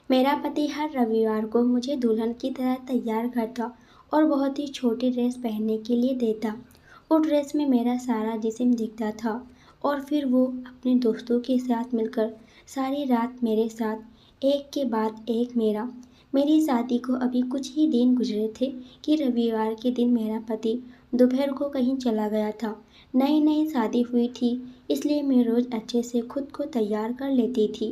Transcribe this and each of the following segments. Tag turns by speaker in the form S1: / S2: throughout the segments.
S1: मेरा पति हर रविवार को मुझे दुल्हन की तरह तैयार करता और बहुत ही छोटी ड्रेस पहनने के लिए देता। वो ड्रेस में मेरा सारा जिस्म दिखता था और फिर वो अपने दोस्तों के साथ मिलकर सारी रात मेरे साथ एक के बाद एक मेरी शादी को अभी कुछ ही दिन गुजरे थे कि रविवार के दिन मेरा पति दोपहर को कहीं चला गया था। नई नई शादी हुई थी, इसलिए मैं रोज़ अच्छे से खुद को तैयार कर लेती थी।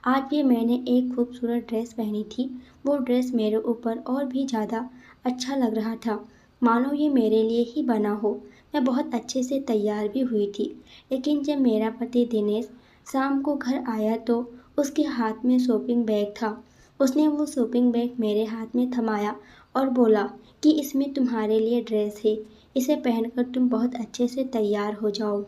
S1: आज भी मैंने एक खूबसूरत ड्रेस पहनी थी। वो ड्रेस मेरे ऊपर और भी ज़्यादा अच्छा लग रहा था, मानो ये मेरे लिए ही बना हो। मैं बहुत अच्छे से तैयार भी हुई थी, लेकिन जब मेरा पति दिनेश शाम को घर आया तो उसके हाथ में शॉपिंग बैग था। उसने वो शॉपिंग बैग मेरे हाथ में थमाया और बोला कि इसमें तुम्हारे लिए ड्रेस है, इसे पहनकर तुम बहुत अच्छे से तैयार हो जाओ।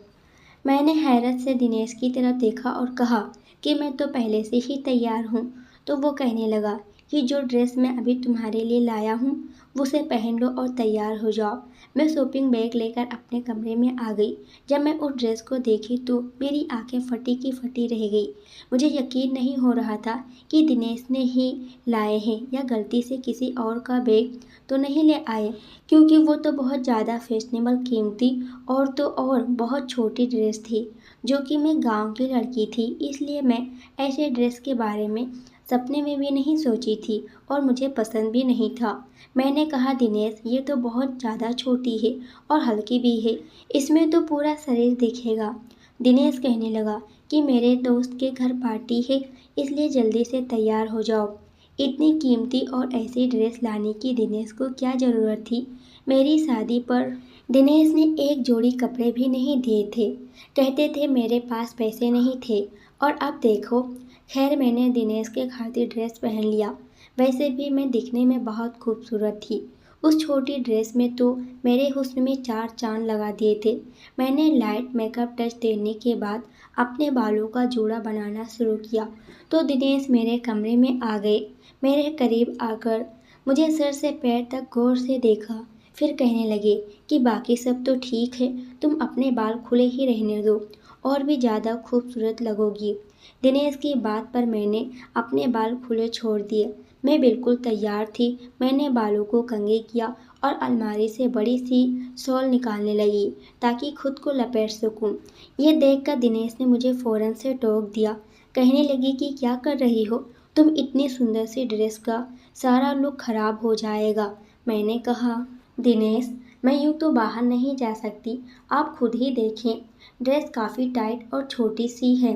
S1: मैंने हैरत से दिनेश की तरफ देखा और कहा कि मैं तो पहले से ही तैयार हूँ। तो वो कहने लगा कि जो ड्रेस मैं अभी तुम्हारे लिए लाया हूँ उसे पहन लो और तैयार हो जाओ। मैं शॉपिंग बैग लेकर अपने कमरे में आ गई। जब मैं उस ड्रेस को देखी तो मेरी आंखें फटी की फटी रह गई। मुझे यकीन नहीं हो रहा था कि दिनेश ने ही लाए हैं या गलती से किसी और का बैग तो नहीं ले आए, क्योंकि वो तो बहुत ज़्यादा फैशनेबल, कीमती और तो और बहुत छोटी ड्रेस थी, जो कि मैं गांव की लड़की थी, इसलिए मैं ऐसे ड्रेस के बारे में सपने में भी नहीं सोची थी और मुझे पसंद भी नहीं था। मैंने कहा दिनेश, ये तो बहुत ज़्यादा छोटी है और हल्की भी है, इसमें तो पूरा शरीर दिखेगा। दिनेश कहने लगा कि मेरे दोस्त के घर पार्टी है, इसलिए जल्दी से तैयार हो जाओ। इतनी कीमती और ऐसी ड्रेस लाने की दिनेश को क्या ज़रूरत थी। मेरी शादी पर दिनेश ने एक जोड़ी कपड़े भी नहीं दिए थे। कहते थे मेरे पास पैसे नहीं थे, और अब देखो। खैर, मैंने दिनेश के खातिर ड्रेस पहन लिया। वैसे भी मैं दिखने में बहुत खूबसूरत थी। उस छोटी ड्रेस में तो मेरे हुस्न में चार चांद लगा दिए थे। मैंने लाइट मेकअप टच देने के बाद अपने बालों का जूड़ा बनाना शुरू किया तो दिनेश मेरे कमरे में आ गए। मेरे करीब आकर मुझे सर से पैर तक गौर से देखा, फिर कहने लगे कि बाकी सब तो ठीक है, तुम अपने बाल खुले ही रहने दो, और भी ज़्यादा खूबसूरत लगोगी। दिनेश की बात पर मैंने अपने बाल खुले छोड़ दिए। मैं बिल्कुल तैयार थी। मैंने बालों को कंघी किया और अलमारी से बड़ी सी शॉल निकालने लगी ताकि खुद को लपेट सकूं। ये देखकर दिनेश ने मुझे फ़ौरन से टोक दिया। कहने लगी कि क्या कर रही हो तुम, इतनी सुंदर सी ड्रेस का सारा लुक खराब हो जाएगा। मैंने कहा, दिनेश, मैं यूँ तो बाहर नहीं जा सकती, आप खुद ही देखें, ड्रेस काफ़ी टाइट और छोटी सी है।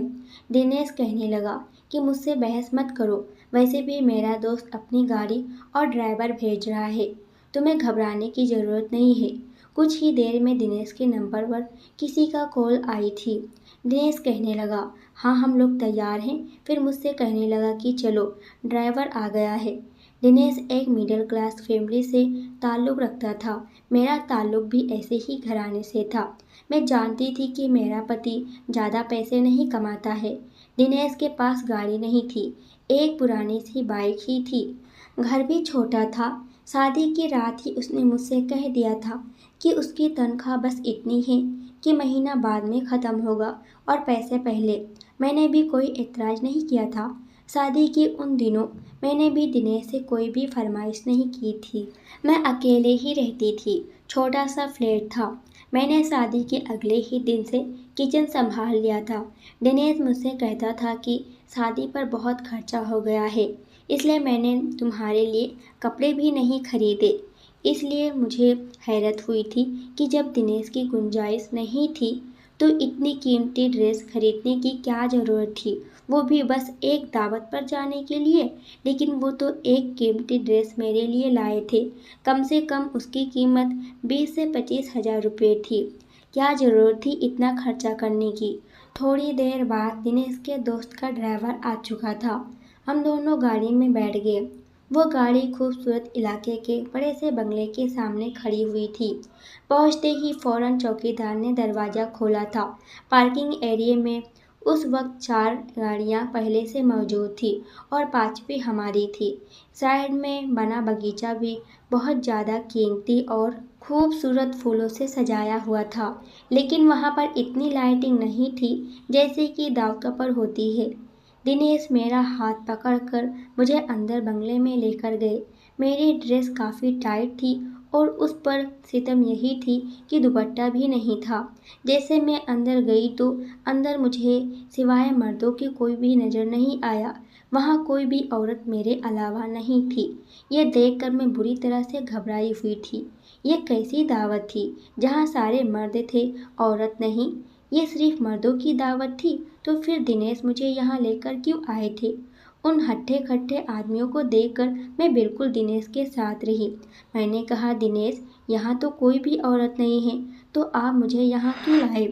S1: दिनेश कहने लगा कि मुझसे बहस मत करो, वैसे भी मेरा दोस्त अपनी गाड़ी और ड्राइवर भेज रहा है, तुम्हें घबराने की ज़रूरत नहीं है। कुछ ही देर में दिनेश के नंबर पर किसी का कॉल आई थी। दिनेश कहने लगा, हाँ हम लोग तैयार हैं। फिर मुझसे कहने लगा कि चलो, ड्राइवर आ गया है। दिनेश एक मिडिल क्लास फैमिली से ताल्लुक़ रखता था। मेरा ताल्लुक़ भी ऐसे ही घराने से था। मैं जानती थी कि मेरा पति ज़्यादा पैसे नहीं कमाता है। दिनेश के पास गाड़ी नहीं थी, एक पुरानी सी बाइक ही थी। घर भी छोटा था। शादी की रात ही उसने मुझसे कह दिया था कि उसकी तनख्वाह बस इतनी है कि महीना बाद में ख़त्म होगा और पैसे पहले। मैंने भी कोई एतराज़ नहीं किया था। शादी के उन दिनों मैंने भी दिनेश से कोई भी फरमाइश नहीं की थी। मैं अकेले ही रहती थी, छोटा सा फ्लैट था। मैंने शादी के अगले ही दिन से किचन संभाल लिया था। दिनेश मुझसे कहता था कि शादी पर बहुत खर्चा हो गया है, इसलिए मैंने तुम्हारे लिए कपड़े भी नहीं खरीदे। इसलिए मुझे हैरत हुई थी कि जब दिनेश की गुंजाइश नहीं थी तो इतनी कीमती ड्रेस खरीदने की क्या ज़रूरत थी, वो भी बस एक दावत पर जाने के लिए। लेकिन वो तो एक कीमती ड्रेस मेरे लिए लाए थे। कम से कम उसकी कीमत 20 से 25 हज़ार रुपये थी। क्या ज़रूरत थी इतना खर्चा करने की। थोड़ी देर बाद दिनेश के दोस्त का ड्राइवर आ चुका था। हम दोनों गाड़ी में बैठ गए। वो गाड़ी खूबसूरत इलाके के बड़े से बंगले के सामने खड़ी हुई थी। पहुंचते ही फौरन चौकीदार ने दरवाज़ा खोला था। पार्किंग एरिया में उस वक्त 4 गाड़ियां पहले से मौजूद थी और 5वीं हमारी थी। साइड में बना बगीचा भी बहुत ज़्यादा कीमती और खूबसूरत फूलों से सजाया हुआ था, लेकिन वहाँ पर इतनी लाइटिंग नहीं थी जैसे कि दावतों पर होती है। दिनेश मेरा हाथ पकड़कर मुझे अंदर बंगले में लेकर गए। मेरी ड्रेस काफ़ी टाइट थी और उस पर सितम यही थी कि दुपट्टा भी नहीं था। जैसे मैं अंदर गई तो अंदर मुझे सिवाय मर्दों के कोई भी नज़र नहीं आया। वहाँ कोई भी औरत मेरे अलावा नहीं थी। ये देखकर मैं बुरी तरह से घबराई हुई थी। ये कैसी दावत थी जहाँ सारे मर्द थे, औरत नहीं? ये सिर्फ मर्दों की दावत थी, तो फिर दिनेश मुझे यहाँ लेकर क्यों आए थे? उन हट्टे-कट्टे आदमियों को देखकर मैं बिल्कुल दिनेश के साथ रही। मैंने कहा, दिनेश, यहाँ तो कोई भी औरत नहीं है, तो आप मुझे यहाँ क्यों लाए?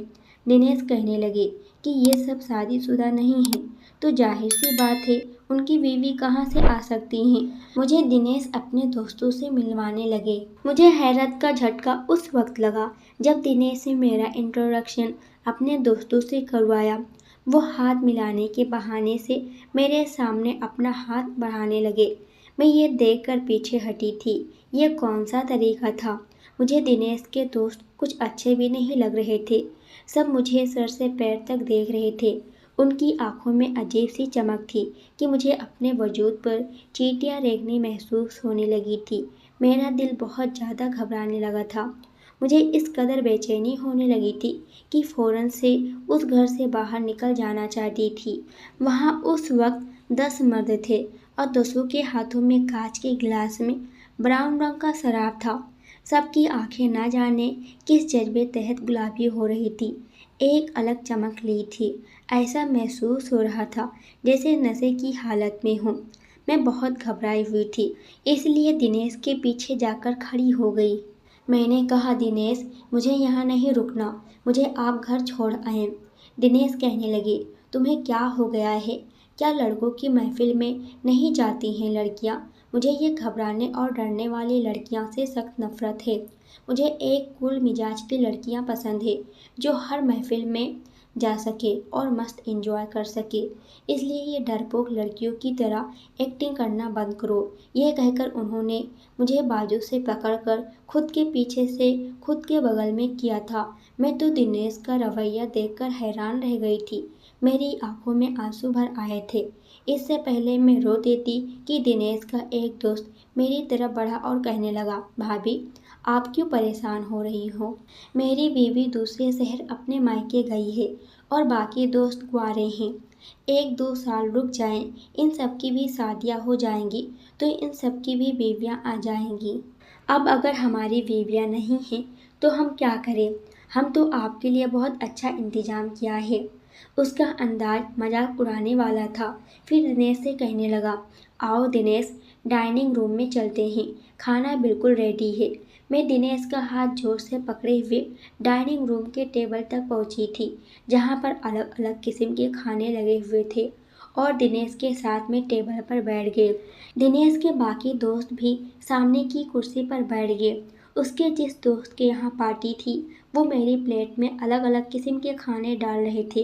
S1: दिनेश कहने लगे कि ये सब शादीशुदा नहीं है, तो जाहिर सी बात है उनकी बीवी कहाँ से आ सकती हैं। मुझे दिनेश अपने दोस्तों से मिलवाने लगे। मुझे हैरत का झटका उस वक्त लगा जब दिनेश ने मेरा इंट्रोडक्शन अपने दोस्तों से करवाया। वो हाथ मिलाने के बहाने से मेरे सामने अपना हाथ बढ़ाने लगे। मैं ये देखकर पीछे हटी थी। ये कौन सा तरीका था? मुझे दिनेश के दोस्त कुछ अच्छे भी नहीं लग रहे थे। सब मुझे सर से पैर तक देख रहे थे। उनकी आंखों में अजीब सी चमक थी कि मुझे अपने वजूद पर चींटियां रेंगनी महसूस होने लगी थी। मेरा दिल बहुत ज़्यादा घबराने लगा था। मुझे इस कदर बेचैनी होने लगी थी कि फ़ौरन से उस घर से बाहर निकल जाना चाहती थी। वहाँ उस वक्त 10 मर्द थे और 10 के हाथों में कांच के गिलास में ब्राउन रंग का शराब था। सबकी आंखें ना जाने किस जज्बे तहत गुलाबी हो रही थी। एक अलग चमक ली थी। ऐसा महसूस हो रहा था जैसे नशे की हालत में हूँ। मैं बहुत घबराई हुई थी, इसलिए दिनेश के पीछे जाकर खड़ी हो गई। मैंने कहा, दिनेश, मुझे यहाँ नहीं रुकना, मुझे आप घर छोड़ आएं। दिनेश कहने लगे, तुम्हें क्या हो गया है? क्या लड़कों की महफिल में नहीं जाती हैं लड़कियाँ? मुझे ये घबराने और डरने वाली लड़कियाँ से सख्त नफरत है। मुझे एक कूल मिजाज की लड़कियाँ पसंद है जो हर महफिल में जा सके और मस्त एंजॉय कर सके। इसलिए ये डरपोक लड़कियों की तरह एक्टिंग करना बंद करो। ये कहकर उन्होंने मुझे बाजू से पकड़कर खुद के पीछे से खुद के बगल में किया था। मैं तो दिनेश का रवैया देखकर हैरान रह गई थी। मेरी आंखों में आंसू भर आए थे। इससे पहले मैं रो देती कि दिनेश का एक दोस्त मेरी तरफ बढ़ा और कहने लगा, भाभी, आप क्यों परेशान हो रही हो? मेरी बीवी दूसरे शहर अपने मायके गई है और बाकी दोस्त कुंवारे हैं। 1-2 साल रुक जाएं, इन सब की भी शादियां हो जाएंगी तो इन सब की भी बीवियां आ जाएंगी। अब अगर हमारी बीवियां नहीं हैं तो हम क्या करें? हम तो आपके लिए बहुत अच्छा इंतजाम किया है। उसका अंदाज मजाक उड़ाने वाला था। फिर दिनेश से कहने लगा, आओ दिनेश, डाइनिंग रूम में चलते हैं, खाना बिल्कुल रेडी है। मैं दिनेश का हाथ जोर से पकड़े हुए डाइनिंग रूम के टेबल तक पहुंची थी, जहां पर अलग अलग किस्म के खाने लगे हुए थे, और दिनेश के साथ में टेबल पर बैठ गए। दिनेश के बाकी दोस्त भी सामने की कुर्सी पर बैठ गए। उसके जिस दोस्त के यहाँ पार्टी थी वो मेरी प्लेट में अलग अलग किस्म के खाने डाल रहे थे।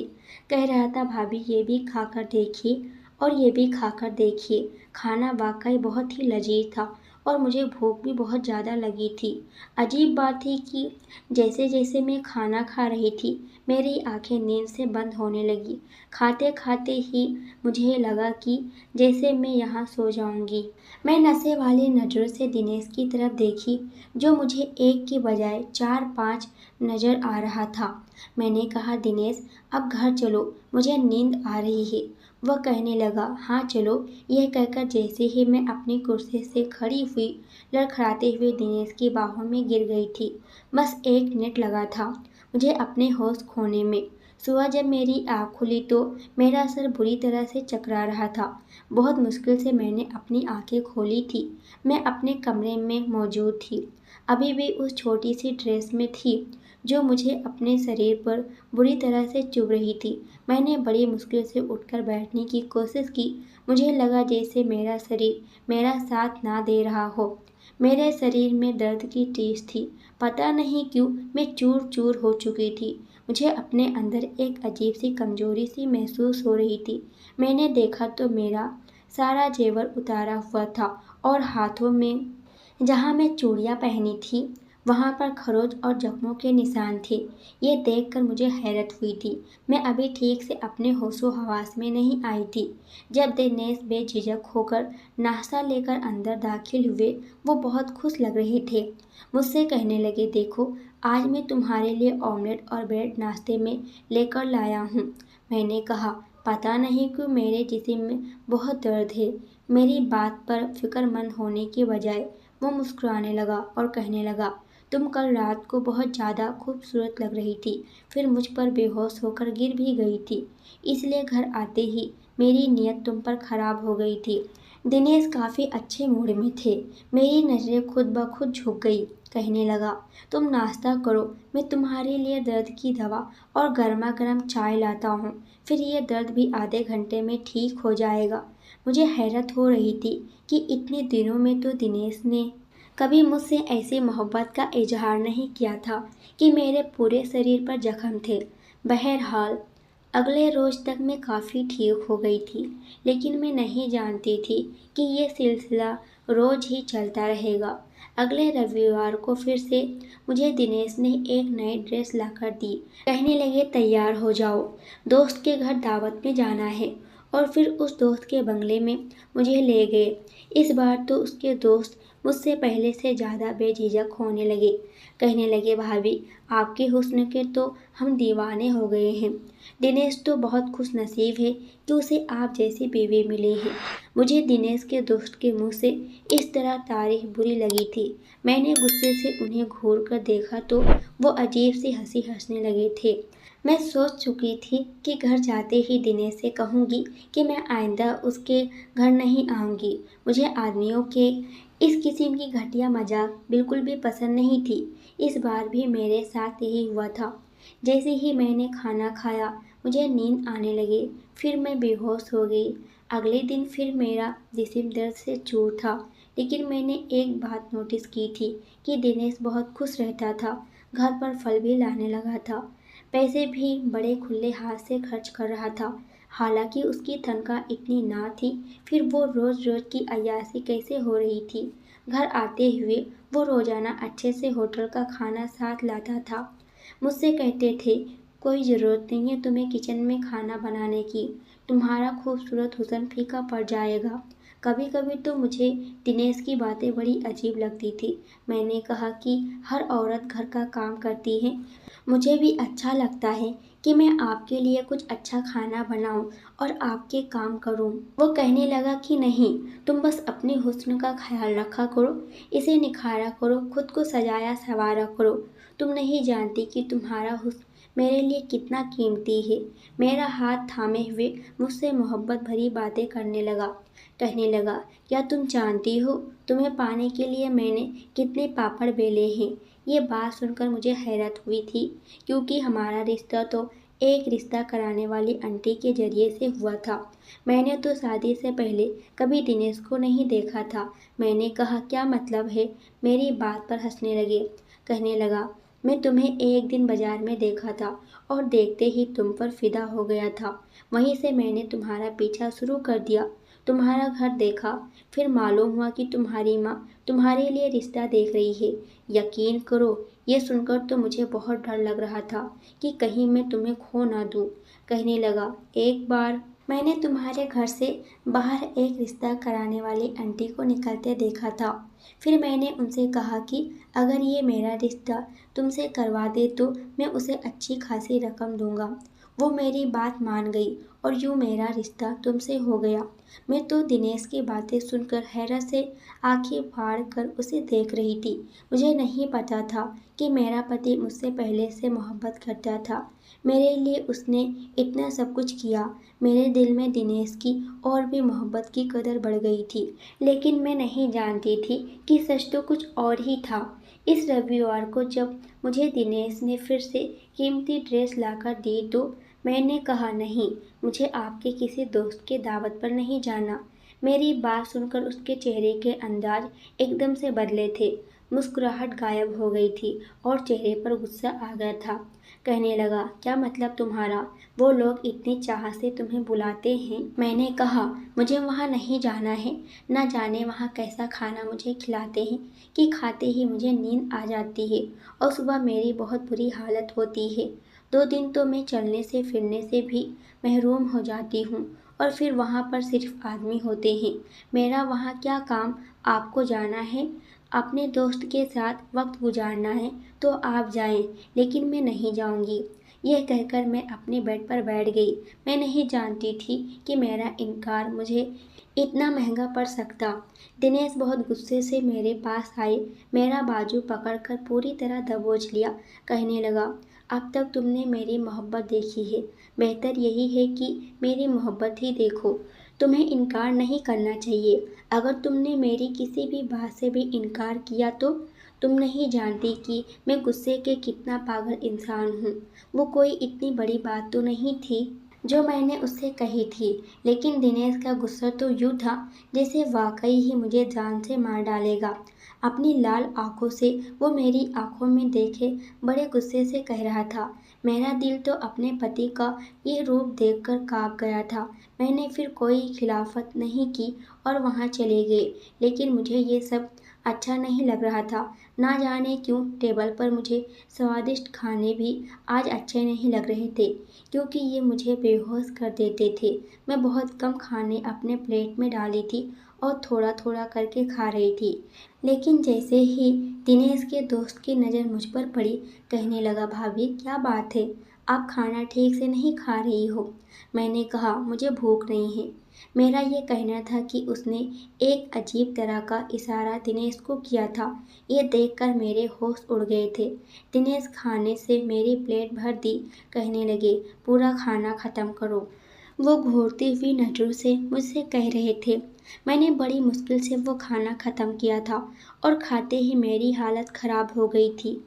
S1: कह रहा था, भाभी, ये भी खाकर देखिए और ये भी खाकर देखिए। खाना वाकई बहुत ही लजीज था और मुझे भूख भी बहुत ज़्यादा लगी थी। अजीब बात थी कि जैसे जैसे मैं खाना खा रही थी मेरी आंखें नींद से बंद होने लगी। खाते खाते ही मुझे लगा कि जैसे मैं यहाँ सो जाऊंगी। मैं नशे वाली नज़रों से दिनेश की तरफ देखी जो मुझे एक के बजाय 4-5 नज़र आ रहा था। मैंने कहा, दिनेश, अब घर चलो, मुझे नींद आ रही है। वह कहने लगा, हाँ चलो। यह कहकर जैसे ही मैं अपनी कुर्सी से खड़ी हुई लड़खड़ाते हुए दिनेश की बाहों में गिर गई थी। बस 1 मिनट लगा था मुझे अपने होश खोने में। सुबह जब मेरी आँख खुली तो मेरा सर बुरी तरह से चकरा रहा था। बहुत मुश्किल से मैंने अपनी आंखें खोली थी। मैं अपने कमरे में मौजूद थी, अभी भी उस छोटी सी ड्रेस में थी जो मुझे अपने शरीर पर बुरी तरह से चुभ रही थी। मैंने बड़ी मुश्किल से उठकर बैठने की कोशिश की। मुझे लगा जैसे मेरा शरीर मेरा साथ ना दे रहा हो। मेरे शरीर में दर्द की टीस थी। पता नहीं क्यों मैं चूर चूर हो चुकी थी। मुझे अपने अंदर एक अजीब सी कमजोरी सी महसूस हो रही थी। मैंने देखा तो मेरा सारा जेवर उतारा हुआ था और हाथों में जहाँ मैं चूड़ियाँ पहनी थी वहाँ पर खरोच और जख्मों के निशान थे। ये देखकर मुझे हैरत हुई थी। मैं अभी ठीक से अपने होशो हवास में नहीं आई थी जब दिनेश बेझिझक होकर नाश्ता लेकर अंदर दाखिल हुए। वो बहुत खुश लग रहे थे। मुझसे कहने लगे, देखो आज मैं तुम्हारे लिए ऑमलेट और ब्रेड नाश्ते में लेकर लाया हूँ। मैंने कहा, पता नहीं क्यों मेरे जिस्म में बहुत दर्द है। मेरी बात पर फिक्रमंद होने की बजाय वो मुस्कुराने लगा और कहने लगा, तुम कल रात को बहुत ज़्यादा खूबसूरत लग रही थी, फिर मुझ पर बेहोश होकर गिर भी गई थी, इसलिए घर आते ही मेरी नीयत तुम पर खराब हो गई थी। दिनेश काफ़ी अच्छे मूड में थे। मेरी नज़रें खुद ब खुद झुक गई। कहने लगा, तुम नाश्ता करो, मैं तुम्हारे लिए दर्द की दवा और गर्मा गर्म चाय लाता हूँ, फिर ये दर्द भी आधे घंटे में ठीक हो जाएगा। मुझे हैरत हो रही थी कि इतने दिनों में तो दिनेश ने कभी मुझसे ऐसी मोहब्बत का इजहार नहीं किया था कि मेरे पूरे शरीर पर जख्म थे। बहरहाल अगले रोज़ तक मैं काफ़ी ठीक हो गई थी, लेकिन मैं नहीं जानती थी कि ये सिलसिला रोज़ ही चलता रहेगा। अगले रविवार को फिर से मुझे दिनेश ने एक नई ड्रेस लाकर दी। कहने लगे, तैयार हो जाओ, दोस्त के घर दावत में जाना है। और फिर उस दोस्त के बंगले में मुझे ले गए। इस बार तो उसके दोस्त मुझसे पहले से ज़्यादा बेझिझक होने लगे। कहने लगे, भाभी आपके हुस्न के तो हम दीवाने हो गए हैं। दिनेश तो बहुत खुश नसीब है कि उसे आप जैसी बीवी मिली है। मुझे दिनेश के दोस्त के मुंह से इस तरह तारीफ बुरी लगी थी। मैंने गुस्से से उन्हें घूर कर देखा तो वो अजीब सी हंसी हंसने लगे थे। मैं सोच चुकी थी कि घर जाते ही दिनेश से कहूँगी कि मैं आइंदा उसके घर नहीं आऊँगी। मुझे आदमियों के इस किस्म की घटिया मजाक बिल्कुल भी पसंद नहीं थी। इस बार भी मेरे साथ यही हुआ था। जैसे ही मैंने खाना खाया मुझे नींद आने लगी, फिर मैं बेहोश हो गई। अगले दिन फिर मेरा जिस्म दर्द से चूर था, लेकिन मैंने एक बात नोटिस की थी कि दिनेश बहुत खुश रहता था। घर पर फल भी लाने लगा था, पैसे भी बड़े खुले हाथ से खर्च कर रहा था। हालांकि उसकी तनख्वाह इतनी ना थी, फिर वो रोज़ रोज़ की अय्याशी कैसे हो रही थी। घर आते हुए वो रोज़ाना अच्छे से होटल का खाना साथ लाता था। मुझसे कहते थे, कोई ज़रूरत नहीं है तुम्हें किचन में खाना बनाने की, तुम्हारा खूबसूरत हुस्न फीका पड़ जाएगा। कभी कभी तो मुझे दिनेश की बातें बड़ी अजीब लगती थी। मैंने कहा कि हर औरत घर का काम करती है, मुझे भी अच्छा लगता है कि मैं आपके लिए कुछ अच्छा खाना बनाऊं और आपके काम करूं। वो कहने लगा कि नहीं, तुम बस अपने हुस्न का ख्याल रखा करो, इसे निखारा करो, खुद को सजाया संवारा करो। तुम नहीं जानती कि तुम्हारा हुस्न मेरे लिए कितना कीमती है। मेरा हाथ थामे हुए मुझसे मोहब्बत भरी बातें करने लगा। कहने लगा, क्या तुम जानती हो तुम्हें पाने के लिए मैंने कितने पापड़ बेले हैं। ये बात सुनकर मुझे हैरत हुई थी, क्योंकि हमारा रिश्ता तो एक रिश्ता कराने वाली आंटी के जरिए से हुआ था। मैंने तो शादी से पहले कभी दिनेश को नहीं देखा था। मैंने कहा, क्या मतलब है। मेरी बात पर हंसने लगे। कहने लगा, मैं तुम्हें एक दिन बाजार में देखा था और देखते ही तुम पर फिदा हो गया था। वहीं से मैंने तुम्हारा पीछा शुरू कर दिया। तुम्हारा घर देखा, फिर मालूम हुआ कि तुम्हारी माँ तुम्हारे लिए रिश्ता देख रही है। यकीन करो, ये सुनकर तो मुझे बहुत डर लग रहा था कि कहीं मैं तुम्हें खो ना दूँ। कहने लगा, एक बार मैंने तुम्हारे घर से बाहर एक रिश्ता कराने वाली आंटी को निकलते देखा था। फिर मैंने उनसे कहा कि अगर ये मेरा रिश्ता तुमसे करवा दे तो मैं उसे अच्छी खासी रकम दूंगा। वो मेरी बात मान गई और यूँ मेरा रिश्ता तुमसे हो गया। मैं तो दिनेश की बातें सुनकर हैरत से आंखें फाड़ कर उसे देख रही थी। मुझे नहीं पता था कि मेरा पति मुझसे पहले से मोहब्बत करता था। मेरे लिए उसने इतना सब कुछ किया। मेरे दिल में दिनेश की और भी मोहब्बत की कदर बढ़ गई थी, लेकिन मैं नहीं जानती थी कि सच तो कुछ और ही था। इस रविवार को जब मुझे दिनेश ने फिर से कीमती ड्रेस लाकर दी तो मैंने कहा, नहीं, मुझे आपके किसी दोस्त के दावत पर नहीं जाना। मेरी बात सुनकर उसके चेहरे के अंदाज एकदम से बदले थे। मुस्कुराहट गायब हो गई थी और चेहरे पर गुस्सा आ गया था। कहने लगा, क्या मतलब तुम्हारा? वो लोग इतनी चाह से तुम्हें बुलाते हैं। मैंने कहा, मुझे वहाँ नहीं जाना है। न जाने वहाँ कैसा खाना मुझे खिलाते हैं कि खाते ही मुझे नींद आ जाती है और सुबह मेरी बहुत बुरी हालत होती है। 2 दिन तो मैं चलने से फिरने से भी महरूम हो जाती हूँ और फिर वहाँ पर सिर्फ आदमी होते हैं। मेरा वहाँ क्या काम? आपको जाना है, अपने दोस्त के साथ वक्त गुजारना है तो आप जाएं, लेकिन मैं नहीं जाऊंगी। यह कहकर मैं अपने बेड पर बैठ गई। मैं नहीं जानती थी कि मेरा इनकार मुझे इतना महंगा पड़ सकता। दिनेश बहुत गुस्से से मेरे पास आए, मेरा बाजू पकड़कर पूरी तरह दबोच लिया। कहने लगा, अब तक तुमने मेरी मोहब्बत देखी है, बेहतर यही है कि मेरी मोहब्बत ही देखो। तुम्हें इनकार नहीं करना चाहिए। अगर तुमने मेरी किसी भी बात से भी इनकार किया तो तुम नहीं जानती कि मैं गुस्से के कितना पागल इंसान हूँ। वो कोई इतनी बड़ी बात तो नहीं थी जो मैंने उससे कही थी, लेकिन दिनेश का गुस्सा तो यूँ था जैसे वाकई ही मुझे जान से मार डालेगा। अपनी लाल आंखों से वो मेरी आंखों में देखे बड़े गुस्से से कह रहा था। मेरा दिल तो अपने पति का ये रूप देखकर कांप गया था। मैंने फिर कोई खिलाफत नहीं की और वहाँ चले गए, लेकिन मुझे ये सब अच्छा नहीं लग रहा था। ना जाने क्यों टेबल पर मुझे स्वादिष्ट खाने भी आज अच्छे नहीं लग रहे थे, क्योंकि ये मुझे बेहोश कर देते थे। मैं बहुत कम खाने अपने प्लेट में डाली थी और थोड़ा थोड़ा करके खा रही थी, लेकिन जैसे ही दिनेश के दोस्त की नज़र मुझ पर पड़ी, कहने लगा, भाभी क्या बात है, आप खाना ठीक से नहीं खा रही हो? मैंने कहा, मुझे भूख नहीं है। मेरा ये कहना था कि उसने एक अजीब तरह का इशारा दिनेश को किया था। ये देखकर मेरे होश उड़ गए थे। दिनेश खाने से मेरी प्लेट भर दी। कहने लगे, पूरा खाना ख़त्म करो। वो घूरती हुई नज़रों से मुझसे कह रहे थे। मैंने बड़ी मुश्किल से वो खाना ख़त्म किया था और खाते ही मेरी हालत ख़राब हो गई थी।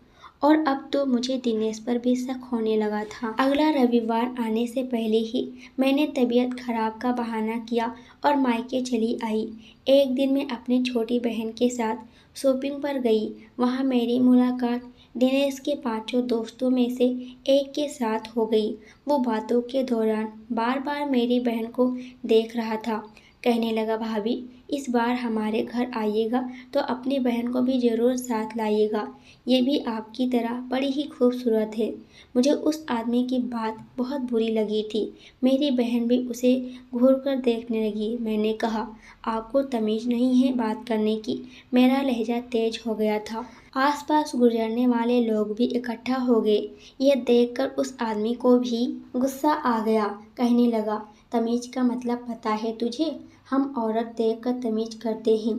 S1: और अब तो मुझे दिनेश पर भी शक होने लगा था। अगला रविवार आने से पहले ही मैंने तबीयत खराब का बहाना किया और मायके चली आई। एक दिन मैं अपनी छोटी बहन के साथ शॉपिंग पर गई। वहाँ मेरी मुलाकात दिनेश के 5 दोस्तों में से एक के साथ हो गई। वो बातों के दौरान बार बार मेरी बहन को देख रहा था। कहने लगा, भाभी इस बार हमारे घर आइएगा तो अपनी बहन को भी ज़रूर साथ लाइएगा। ये भी आपकी तरह बड़ी ही खूबसूरत है। मुझे उस आदमी की बात बहुत बुरी लगी थी। मेरी बहन भी उसे घूर कर देखने लगी। मैंने कहा, आपको तमीज़ नहीं है बात करने की? मेरा लहजा तेज हो गया था। आसपास गुजरने वाले लोग भी इकट्ठा हो गए। यह देखकर उस आदमी को भी गुस्सा आ गया। कहने लगा, तमीज़ का मतलब पता है तुझे? हम औरत देखकर तमीज़ करते हैं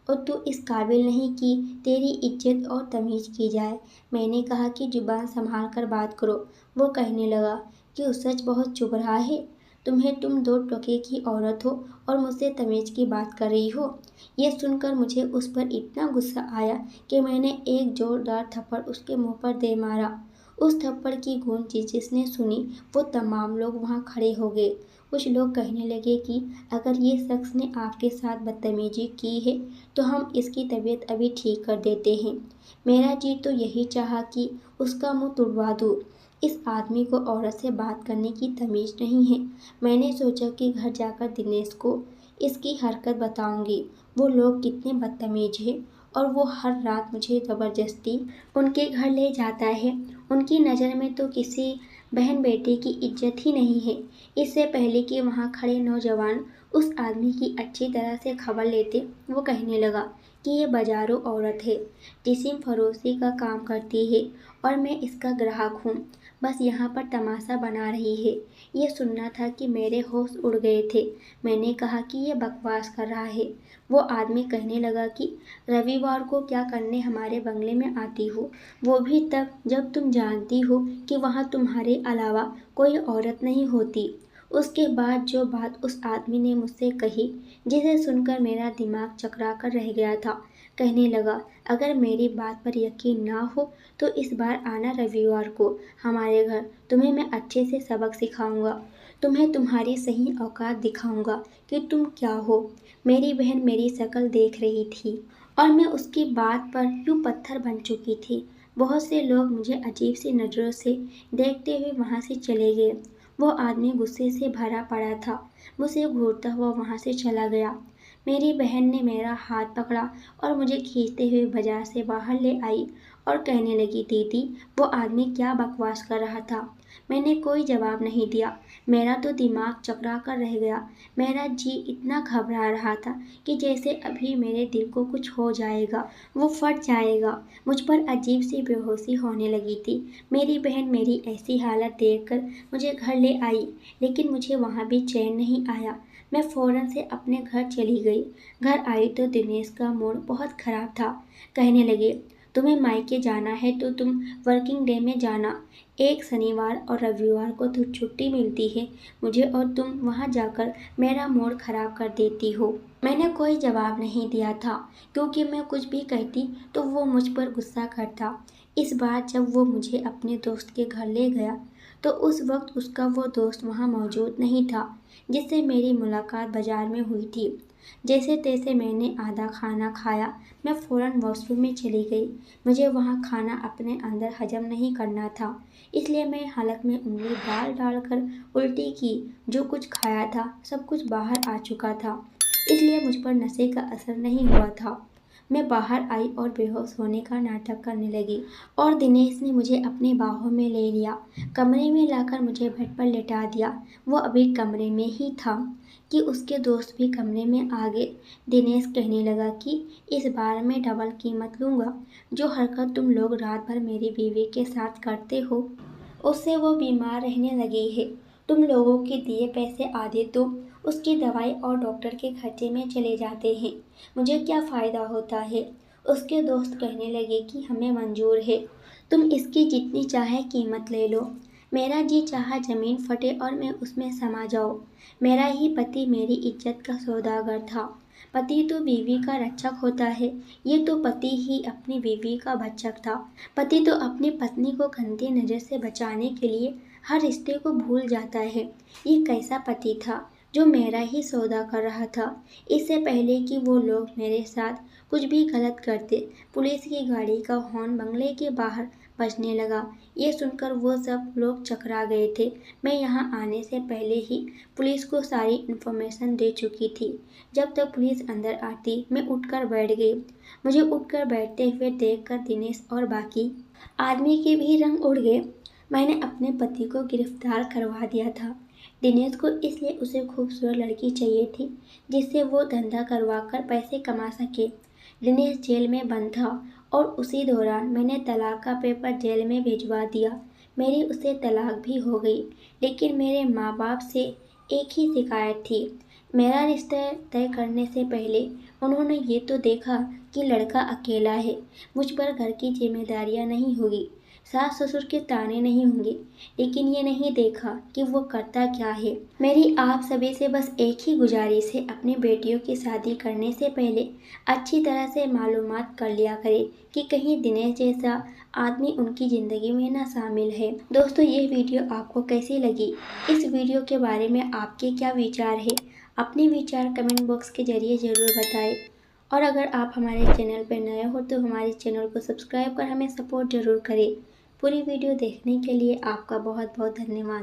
S1: और तू इस काबिल नहीं कि तेरी इज्जत और तमीज़ की जाए। मैंने कहा कि जुबान संभाल कर बात करो। वो कहने लगा कि सच बहुत चुभ रहा है तुम्हें, तुम 2 टके की औरत हो और मुझसे तमीज़ की बात कर रही हो। ये सुनकर मुझे उस पर इतना गुस्सा आया कि मैंने एक जोरदार थप्पड़ उसके मुंह पर दे मारा। उस थप्पड़ की गूंज जिसने सुनी वो तमाम लोग वहाँ खड़े हो गए। कुछ लोग कहने लगे कि अगर ये शख्स ने आपके साथ बदतमीजी की है तो हम इसकी तबीयत अभी ठीक कर देते हैं। मेरा जी तो यही चाहा कि उसका मुंह तुड़वा दूँ। इस आदमी को औरत से बात करने की तमीज़ नहीं है। मैंने सोचा कि घर जाकर दिनेश को इसकी हरकत बताऊंगी। वो लोग कितने बदतमीज हैं और वो हर रात मुझे ज़बरदस्ती उनके घर ले जाता है। उनकी नज़र में तो किसी बहन बेटी की इज्जत ही नहीं है। इससे पहले कि वहाँ खड़े नौजवान उस आदमी की अच्छी तरह से खबर लेते, वो कहने लगा कि ये बाजारू औरत है, जिस्म फरोशी का काम करती है और मैं इसका ग्राहक हूँ, बस यहाँ पर तमाशा बना रही है। ये सुनना था कि मेरे होश उड़ गए थे। मैंने कहा कि ये बकवास कर रहा है। वो आदमी कहने लगा कि रविवार को क्या करने हमारे बंगले में आती हो, वो भी तब जब तुम जानती हो कि वहाँ तुम्हारे अलावा कोई औरत नहीं होती। उसके बाद जो बात उस आदमी ने मुझसे कही, जिसे सुनकर मेरा दिमाग चकरा कर रह गया था। कहने लगा, अगर मेरी बात पर यकीन ना हो तो इस बार आना रविवार को हमारे घर, तुम्हें मैं अच्छे से सबक सिखाऊंगा। तुम्हें तुम्हारी सही औकात दिखाऊंगा कि तुम क्या हो। मेरी बहन मेरी शक्ल देख रही थी और मैं उसकी बात पर यूँ पत्थर बन चुकी थी। बहुत से लोग मुझे अजीब सी नज़रों से देखते हुए वहाँ से चले गए। वो आदमी गुस्से से भरा पड़ा था। मुझे घूरता हुआ वहाँ से चला गया। मेरी बहन ने मेरा हाथ पकड़ा और मुझे खींचते हुए बाजार से बाहर ले आई और कहने लगी, दीदी, वो आदमी क्या बकवास कर रहा था। मैंने कोई जवाब नहीं दिया। मेरा तो दिमाग चकरा कर रह गया। मेरा जी इतना घबरा रहा था कि जैसे अभी मेरे दिल को कुछ हो जाएगा, वो फट जाएगा। मुझ पर अजीब सी बेहोशी होने लगी थी। मेरी बहन मेरी ऐसी हालत देखकर मुझे घर ले आई, लेकिन मुझे वहाँ भी चैन नहीं आया। मैं फ़ौरन से अपने घर चली गई। घर आई तो दिनेश का मूड बहुत ख़राब था। कहने लगे, तुम्हें मायके जाना है तो तुम वर्किंग डे में जाना। एक शनिवार और रविवार को तो छुट्टी मिलती है मुझे, और तुम वहाँ जाकर मेरा मूड ख़राब कर देती हो। मैंने कोई जवाब नहीं दिया था, क्योंकि मैं कुछ भी कहती तो वो मुझ पर गुस्सा करता। इस बार जब वो मुझे अपने दोस्त के घर ले गया तो उस वक्त उसका वो दोस्त वहाँ मौजूद नहीं था जिससे मेरी मुलाकात बाजार में हुई थी। जैसे तैसे मैंने आधा खाना खाया। मैं फ़ौरन वॉशरूम में चली गई। मुझे वहाँ खाना अपने अंदर हजम नहीं करना था, इसलिए मैं हलक में उंगली डाल डाल कर उल्टी की। जो कुछ खाया था सब कुछ बाहर आ चुका था, इसलिए मुझ पर नशे का असर नहीं हुआ था। मैं बाहर आई और बेहोश होने का नाटक करने लगी, और दिनेश ने मुझे अपनी बाहों में ले लिया। कमरे में लाकर मुझे बेड पर लेटा दिया। वो अभी कमरे में ही था कि उसके दोस्त भी कमरे में आ गए। दिनेश कहने लगा कि इस बार मैं डबल कीमत लूँगा। जो हरकत तुम लोग रात भर मेरी बीवी के साथ करते हो, उससे वो बीमार रहने लगी है। तुम लोगों के दिए पैसे आधे तो उसकी दवाई और डॉक्टर के खर्चे में चले जाते हैं। मुझे क्या फ़ायदा होता है। उसके दोस्त कहने लगे कि हमें मंजूर है, तुम इसकी जितनी चाहे कीमत ले लो। मेरा जी चाहा ज़मीन फटे और मैं उसमें समा जाऊँ। मेरा ही पति मेरी इज्जत का सौदागर था। पति तो बीवी का रक्षक होता है, ये तो पति ही अपनी बीवी का भक्षक था। पति तो अपनी पत्नी को गंदी नज़र से बचाने के लिए हर रिश्ते को भूल जाता है। ये कैसा पति था जो मेरा ही सौदा कर रहा था। इससे पहले कि वो लोग मेरे साथ कुछ भी गलत करते, पुलिस की गाड़ी का हॉर्न बंगले के बाहर बजने लगा। ये सुनकर वो सब लोग चकरा गए थे। मैं यहाँ आने से पहले ही पुलिस को सारी इन्फॉर्मेशन दे चुकी थी। जब तक पुलिस अंदर आती मैं उठकर बैठ गई। मुझे उठकर बैठते हुए देखकर दिनेश और बाकी आदमी के भी रंग उड़ गए। मैंने अपने पति को गिरफ्तार करवा दिया था। दिनेश को इसलिए उसे खूबसूरत लड़की चाहिए थी जिससे वो धंधा करवा कर पैसे कमा सके। दिनेश जेल में बंद था और उसी दौरान मैंने तलाक का पेपर जेल में भिजवा दिया। मेरी उससे तलाक भी हो गई, लेकिन मेरे माँ बाप से एक ही शिकायत थी। मेरा रिश्ता तय करने से पहले उन्होंने ये तो देखा कि लड़का अकेला है, मुझ पर घर की जिम्मेदारियां नहीं होगी, सास ससुर के ताने नहीं होंगे, लेकिन ये नहीं देखा कि वो करता क्या है। मेरी आप सभी से बस एक ही गुजारिश है, अपनी बेटियों की शादी करने से पहले अच्छी तरह से मालूमात कर लिया करें कि कहीं दिनेश जैसा आदमी उनकी ज़िंदगी में ना शामिल है। दोस्तों, ये वीडियो आपको कैसी लगी? इस वीडियो के बारे में आपके क्या विचार है? अपने विचार कमेंट बॉक्स के जरिए ज़रूर बताएं। और अगर आप हमारे चैनल पर नए हो तो हमारे चैनल को सब्सक्राइब कर हमें सपोर्ट ज़रूर करें। पूरी वीडियो देखने के लिए आपका बहुत बहुत धन्यवाद।